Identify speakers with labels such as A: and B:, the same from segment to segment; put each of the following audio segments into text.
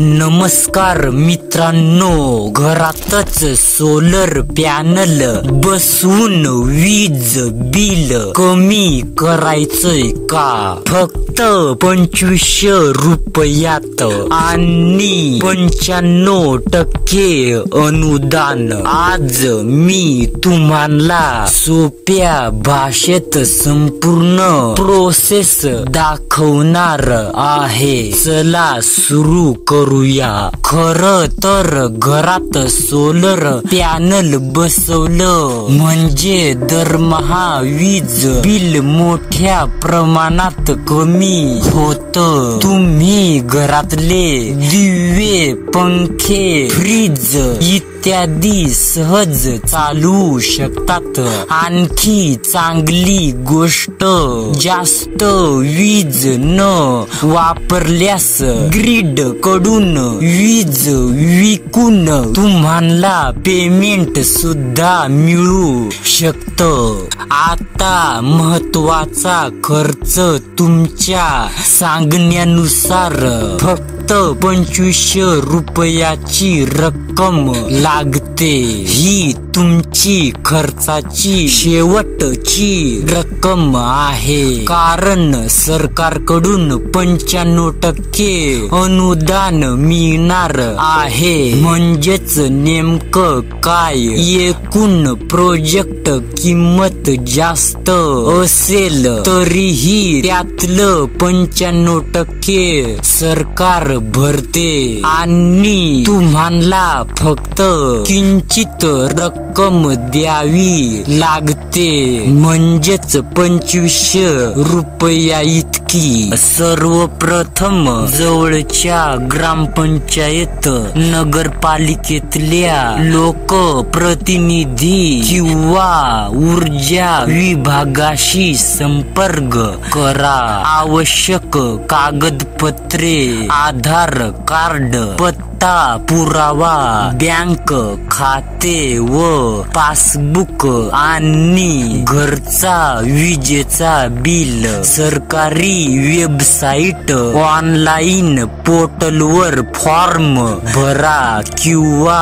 A: नमस्कार मित्रांनो, घरातच सोलर पॅनल बसवून वीज बिल कमी करायचंय का? फक्त 2500 रुपयात आणि 95% अनुदान। आज मी तुम्हाला सोप्या भाषेत संपूर्ण प्रोसेस दाखवणार आहे। चला सुरू करूया। खरं तर घरात सोलर पॅनल बसवलं म्हणजे दरमहा वीज बिल मोठ्या प्रमाणात कमी होतं। तुम्ही घरातले दिवे, पंखे, फ्रीज इत्यादी सहज चालवू शकतात। आणखी चांगली गोष्ट, जास्त वीज न वापरल्यास ग्रिड कडून वीज विकून तुम्हाला पेमेंट सुद्धा मिळू शकतं। आता महत्वाचा खर्च तुमच्या सांगण्यानुसार फक्त 2500 रुपयाची रक्कम लागते। ही तुमची खर्चाची शेवटची रक्कम आहे, कारण सरकारकडून 95% अनुदान मिळणार आहे। म्हणजेच नेमकं काय, एकूण प्रोजेक्ट किंमत जास्त असेल तरीही त्यातलं 95% सरकार भरते आणि तुम्हाला फक्त किंचित रक्कम द्यावी लागते, म्हणजेच 2500 रुपया इतकी। सर्वप्रथम जवळच्या ग्रामपंचायत नगरपालिकेतल्या लोकप्रतिनिधी किंवा ऊर्जा विभागाशी संपर्क करा। आवश्यक कागदपत्रे, आधार कार्ड, पत्ता पुरावा, बँक खाते व पासबुक आणि घरचा विजेचा बिल। सरकारी वेबसाईट, ऑनलाईन पोर्टलवर फॉर्म भरा किंवा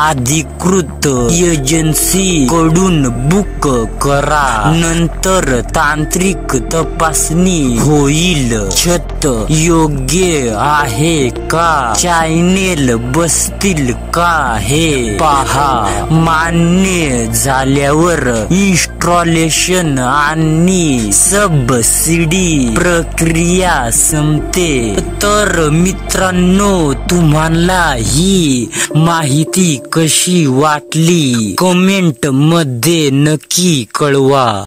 A: अधिकृत एजन्सी कडून बुक करा। नंतर तांत्रिक तपासणी होईल। छत योग्य आहे का, चॅनेल बसतील का हे पहा। मान्य झाल्यावर इन्स्टॉलेशन आणि सबसिडी प्रक्रिया संपते। तर मित्रांनो, तुम्हाला ही माहिती कशी वाटली कमेंट मध्ये नक्की कळवा।